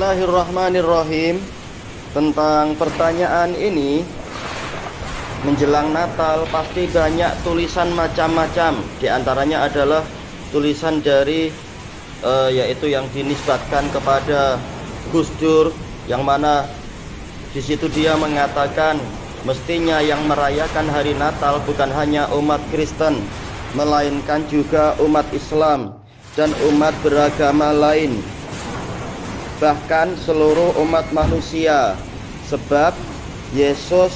Bismillahirrahmanirrahim. Tentang pertanyaan ini, menjelang Natal pasti banyak tulisan macam-macam. Di antaranya adalah tulisan dari yaitu yang dinisbatkan kepada Gus Dur, yang mana di situ dia mengatakan mestinya yang merayakan hari Natal bukan hanya umat Kristen, melainkan juga umat Islam dan umat beragama lain, bahkan seluruh umat manusia, sebab Yesus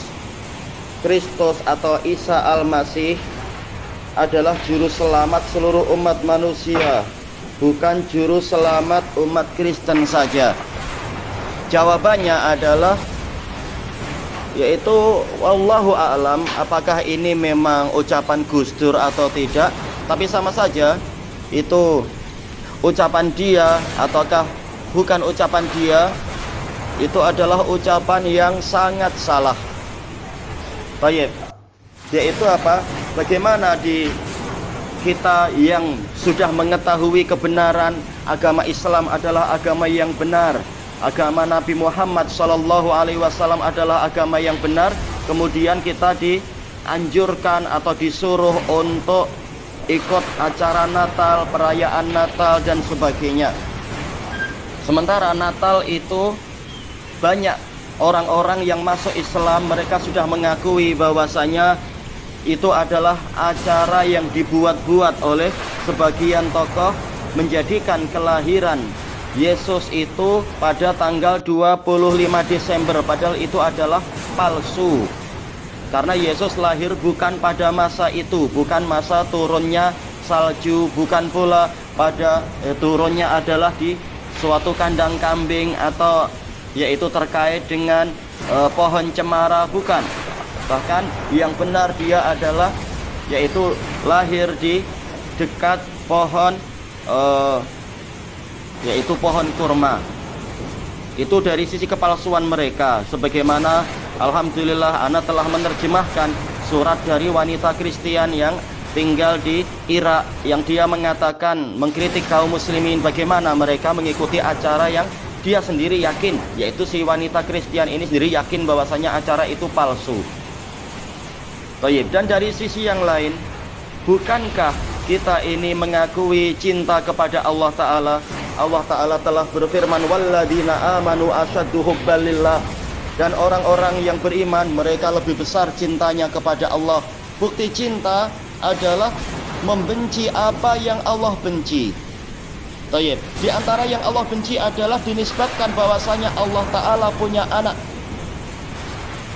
Kristus atau Isa Al-Masih adalah juru selamat seluruh umat manusia, bukan juru selamat umat Kristen saja. Jawabannya adalah yaitu wallahu a'lam, apakah ini memang ucapan Gus Dur atau tidak, tapi sama saja itu ucapan dia ataukah bukan ucapan dia, itu adalah ucapan yang sangat salah. Baik, yaitu apa? Bagaimana di kita yang sudah mengetahui kebenaran agama Islam adalah agama yang benar, agama Nabi Muhammad SAW adalah agama yang benar, kemudian kita dianjurkan atau disuruh untuk ikut acara Natal, perayaan Natal dan sebagainya. Sementara Natal itu banyak orang-orang yang masuk Islam, mereka sudah mengakui bahwasanya itu adalah acara yang dibuat-buat oleh sebagian tokoh, menjadikan kelahiran Yesus itu pada tanggal 25 Desember, padahal itu adalah palsu. Karena Yesus lahir bukan pada masa itu, bukan masa turunnya salju, bukan pula pada turunnya adalah di suatu kandang kambing atau yaitu terkait dengan pohon cemara, bukan. Bahkan yang benar dia adalah yaitu lahir di dekat pohon yaitu pohon kurma. Itu dari sisi kepalsuan mereka. Sebagaimana alhamdulillah ana telah menerjemahkan surat dari wanita Kristen yang tinggal di Irak, yang dia mengatakan mengkritik kaum muslimin bagaimana mereka mengikuti acara yang dia sendiri yakin, yaitu si wanita Kristen ini sendiri yakin bahwasanya acara itu palsu. Baik, dan dari sisi yang lain, bukankah kita ini mengakui cinta kepada Allah Ta'ala? Allah Ta'ala telah berfirman, walladzina amanu asyaddu hubban lillah, dan orang-orang yang beriman mereka lebih besar cintanya kepada Allah. Bukti cinta adalah membenci apa yang Allah benci. Tayyib. Di antara yang Allah benci adalah dinisbatkan bahwasanya Allah Ta'ala punya anak.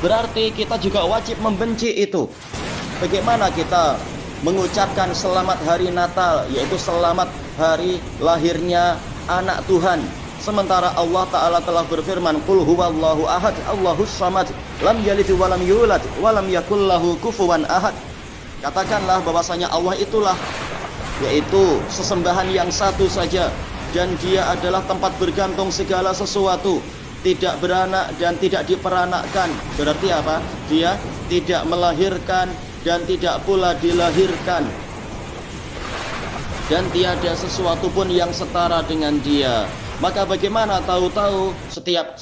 Berarti kita juga wajib membenci itu. Bagaimana kita mengucapkan selamat hari Natal, yaitu selamat hari lahirnya anak Tuhan, sementara Allah Ta'ala telah berfirman, qul huwallahu ahad, Allahus samad, lam yalid walam yulad, walam yakul lahu kufuwan ahad. Katakanlah bahwasanya Allah itulah yaitu sesembahan yang satu saja, dan dia adalah tempat bergantung segala sesuatu, tidak beranak dan tidak diperanakkan. Berarti apa? Dia tidak melahirkan dan tidak pula dilahirkan, dan tiada sesuatu pun yang setara dengan dia. Maka bagaimana tahu-tahu setiap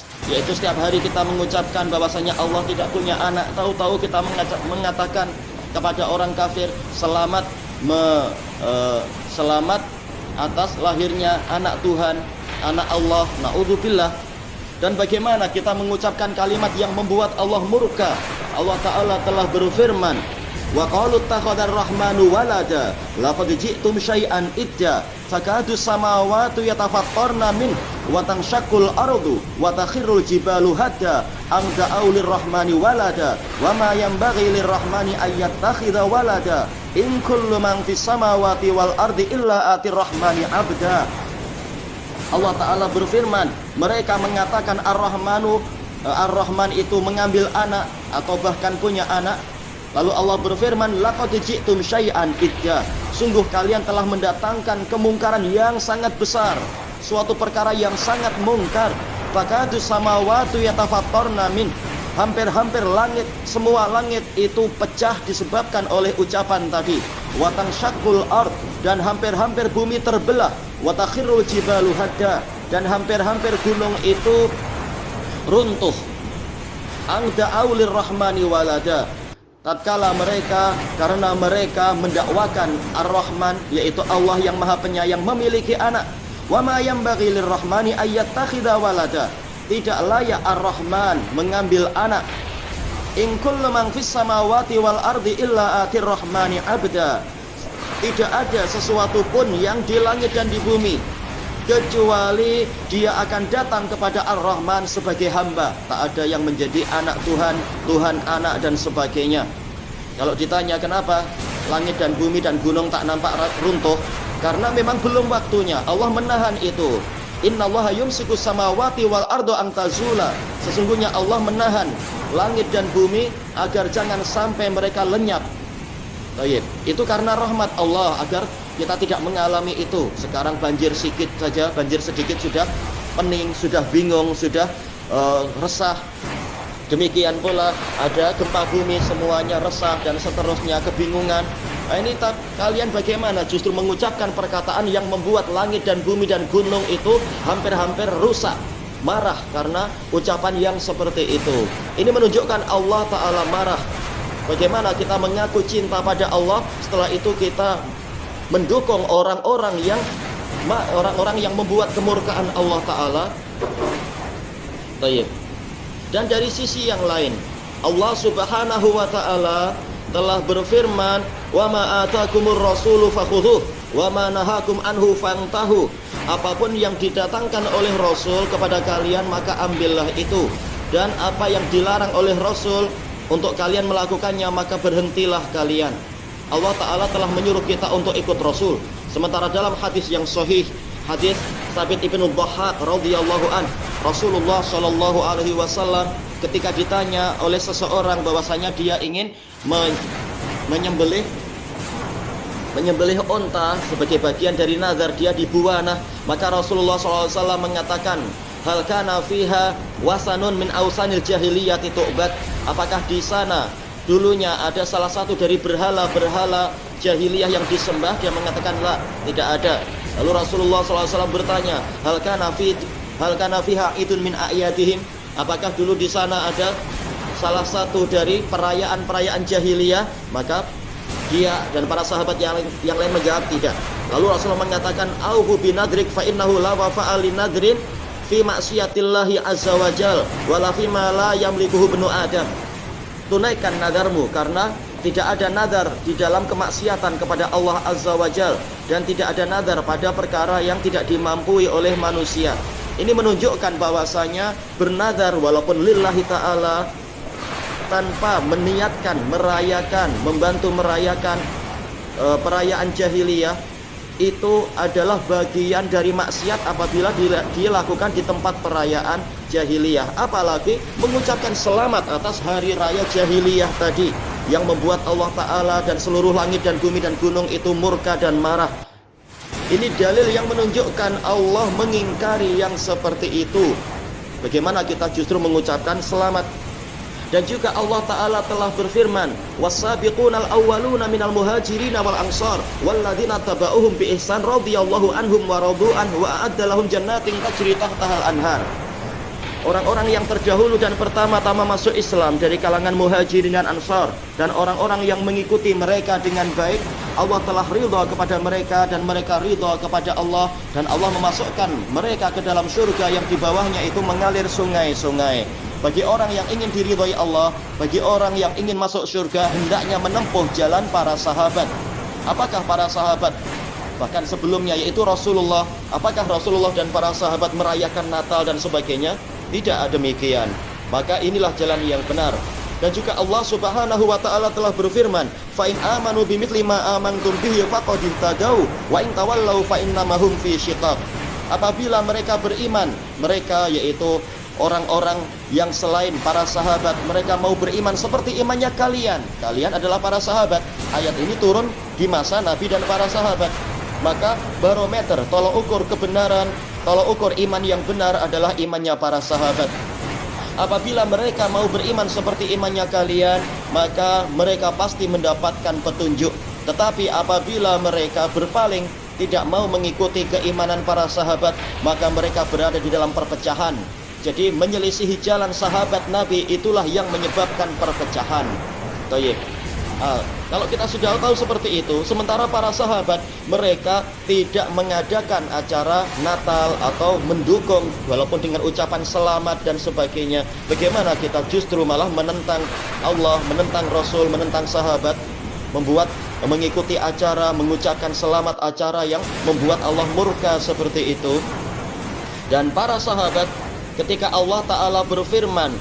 hari kita mengucapkan bahwasanya Allah tidak punya anak, tahu-tahu kita mengatakan kepada orang kafir selamat selamat atas lahirnya anak Tuhan, anak Allah, naudzubillah. Dan bagaimana kita mengucapkan kalimat yang membuat Allah murka? Allah Ta'ala telah berfirman, wa qalu takhadar rahmanu walada laqad ji'tum syai'an idda takadu samawati yatafattarna min wa tanshaqqul ardu wa takhirrul jibalu hadda am da'u lirrahmani walada wa ma yanbaghi lirrahmani ayyattakhidha walada in kullu man fis samawati wal ardi illa atir rahmani abda. Allah Ta'ala berfirman, mereka mengatakan Ar-Rahman itu mengambil anak atau bahkan punya anak. Lalu Allah berfirman, laqad ji'tum syai'an idda, sungguh kalian telah mendatangkan kemungkaran yang sangat besar, suatu perkara yang sangat mungkar. Fakadu samawati yatafattarna min, hampir-hampir langit, semua langit itu pecah disebabkan oleh ucapan tadi. Wa tanshaqqul ard, dan hampir-hampir bumi terbelah. Wa takhirrul jibalu hadda, dan hampir-hampir gunung itu runtuh. Angda'au lirrahmani walada, tatkala mereka, karena mereka mendakwakan Ar-Rahman, yaitu Allah yang Maha Penyayang, memiliki anak. Wa ma yanbaghi lirrahmani ayyattakhidha walada, tidak layak Ar-Rahman mengambil anak. In kullu man fis samawati wal ardi illa atir rahmani abda, tidak ada sesuatu pun yang di langit dan di bumi kecuali dia akan datang kepada Ar-Rahman sebagai hamba. Tak ada yang menjadi anak Tuhan, Tuhan anak dan sebagainya. Kalau ditanya kenapa langit dan bumi dan gunung tak nampak runtuh, karena memang belum waktunya. Allah menahan itu. Innallaha yumsikus samawati wal ardo an tazula, sesungguhnya Allah menahan langit dan bumi agar jangan sampai mereka lenyap. Baik, itu karena rahmat Allah agar kita tidak mengalami itu. Sekarang banjir sedikit saja, banjir sedikit sudah pening, sudah bingung, sudah resah. Demikian pula ada gempa bumi, semuanya resah dan seterusnya, kebingungan. Nah, ini kalian bagaimana justru mengucapkan perkataan yang membuat langit dan bumi dan gunung itu hampir-hampir rusak, marah karena ucapan yang seperti itu. Ini menunjukkan Allah Ta'ala marah. Bagaimana kita mengaku cinta pada Allah, setelah itu kita mendukung orang-orang yang membuat kemurkaan Allah Ta'ala. Baik. Dan dari sisi yang lain, Allah Subhanahu wa Ta'ala telah berfirman, wa ma atakumur rasulu fakhudhuh wa ma nahakum anhu fantahu. Apapun yang didatangkan oleh Rasul kepada kalian maka ambillah itu, dan apa yang dilarang oleh Rasul untuk kalian melakukannya maka berhentilah kalian. Allah Ta'ala telah menyuruh kita untuk ikut Rasul. Sementara dalam hadis yang sahih, hadis Thabit ibnu Dhahhak radhiyallahu an, Rasulullah Shallallahu alaihi wasallam ketika ditanya oleh seseorang bahwasanya dia ingin menyembelih onta sebagai bagian dari nazar dia di Buwana, maka Rasulullah SAW mengatakan, hal kana fiha wasanun min ausanil jahiliyati tu'bad, apakah di sana dulunya ada salah satu dari berhala-berhala jahiliyah yang disembah? Dia mengatakan la, tidak ada. Lalu Rasulullah SAW bertanya, hal kana fiha idun min a'yadihim, apakah dulu di sana ada salah satu dari perayaan-perayaan jahiliyah? Maka dia dan para sahabat yang lain menjawab tidak. Lalu Rasulullah mengatakan, auhu binadrik fa innahu la wafa'a linadrin fi maksiyatillahi azza wajal wala fi ma la yamlikuhu ibnu adam. Tunaikan nadarmu, karena tidak ada nadar di dalam kemaksiatan kepada Allah azza wajal, dan tidak ada nadar pada perkara yang tidak dimampui oleh manusia. Ini menunjukkan bahwasanya bernadar walaupun lillahi ta'ala tanpa meniatkan merayakan, membantu merayakan perayaan jahiliyah, itu adalah bagian dari maksiat apabila dilakukan di tempat perayaan jahiliyah. Apalagi mengucapkan selamat atas hari raya jahiliyah tadi, yang membuat Allah Ta'ala dan seluruh langit dan bumi dan gunung itu murka dan marah. Ini dalil yang menunjukkan Allah mengingkari yang seperti itu. Bagaimana kita justru mengucapkan selamat? Dan juga Allah Ta'ala telah berfirman, was-sabiqunal awwaluna minal muhajirin wal ansar walladzina taba'uhum bi ihsan radhiyallahu anhum wa radu anhu wa a'adda lahum jannatin tajri tahtahal anhar. Orang-orang yang terdahulu dan pertama-tama masuk Islam dari kalangan muhajirin dan ansar, dan orang-orang yang mengikuti mereka dengan baik, Allah telah ridha kepada mereka dan mereka ridha kepada Allah, dan Allah memasukkan mereka ke dalam surga yang di bawahnya itu mengalir sungai-sungai. Bagi orang yang ingin diridhai Allah, bagi orang yang ingin masuk surga, hendaknya menempuh jalan para sahabat. Apakah para sahabat? Bahkan sebelumnya, yaitu Rasulullah. Apakah Rasulullah dan para sahabat merayakan Natal dan sebagainya? Tidak demikian. Maka inilah jalan yang benar. Dan juga Allah Subhanahu wa Ta'ala telah berfirman, fa in amanu bimithli ma amantum bihi faqad ihtadaw wa in tawallaw fa innamahum fi syiqaq. Apabila mereka beriman, mereka yaitu orang-orang yang selain para sahabat, mereka mau beriman seperti imannya kalian. Kalian adalah para sahabat. Ayat ini turun di masa Nabi dan para sahabat. Maka barometer, tolok ukur kebenaran, tolok ukur iman yang benar adalah imannya para sahabat. Apabila mereka mau beriman seperti imannya kalian, maka mereka pasti mendapatkan petunjuk. Tetapi apabila mereka berpaling, tidak mau mengikuti keimanan para sahabat, maka mereka berada di dalam perpecahan. Jadi menyelisihi jalan sahabat Nabi itulah yang menyebabkan perpecahan. Baik. Kalau kita sudah tahu seperti itu, sementara para sahabat mereka tidak mengadakan acara Natal atau mendukung walaupun dengan ucapan selamat dan sebagainya. Bagaimana kita justru malah menentang Allah, menentang Rasul, menentang sahabat, mengikuti acara, mengucapkan selamat acara yang membuat Allah murka seperti itu. Dan para sahabat ketika Allah Ta'ala berfirman,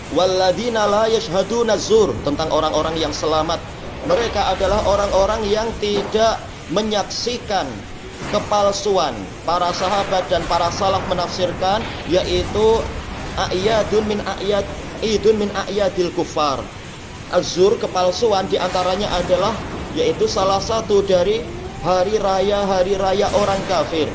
walladzina la yashhaduna zur, tentang orang-orang yang selamat, mereka adalah orang-orang yang tidak menyaksikan kepalsuan. Para sahabat dan para salaf menafsirkan yaitu idun min a'yadil kufar. Az-zur, kepalsuan, diantaranya adalah yaitu salah satu dari hari raya orang kafir.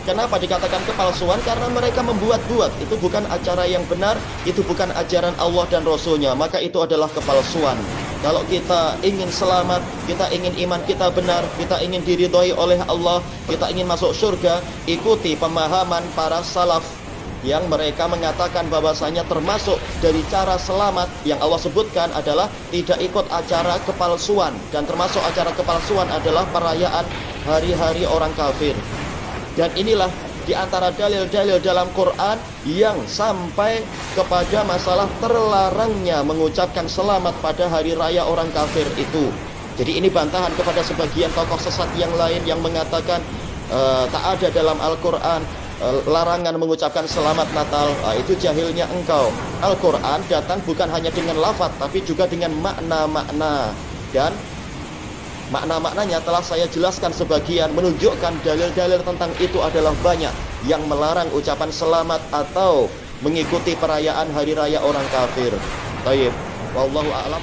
Kenapa dikatakan kepalsuan? Karena mereka membuat-buat. Itu bukan acara yang benar, itu bukan ajaran Allah dan Rasulnya. Maka itu adalah kepalsuan. Kalau kita ingin selamat, kita ingin iman kita benar, kita ingin diridhoi oleh Allah, kita ingin masuk surga, ikuti pemahaman para salaf yang mereka mengatakan bahwasanya termasuk dari cara selamat yang Allah sebutkan adalah tidak ikut acara kepalsuan. Dan termasuk acara kepalsuan adalah perayaan hari-hari orang kafir. Dan inilah di antara dalil-dalil dalam Quran yang sampai kepada masalah terlarangnya mengucapkan selamat pada hari raya orang kafir itu. Jadi ini bantahan kepada sebagian tokoh sesat yang lain yang mengatakan tak ada dalam Al-Quran larangan mengucapkan selamat Natal. Itu jahilnya engkau. Al-Quran datang bukan hanya dengan lafaz, tapi juga dengan makna-makna. Dan makna-maknanya telah saya jelaskan sebagian, menunjukkan dalil-dalil tentang itu adalah banyak yang melarang ucapan selamat atau mengikuti perayaan hari raya orang kafir. Baik, wallahu a'lam.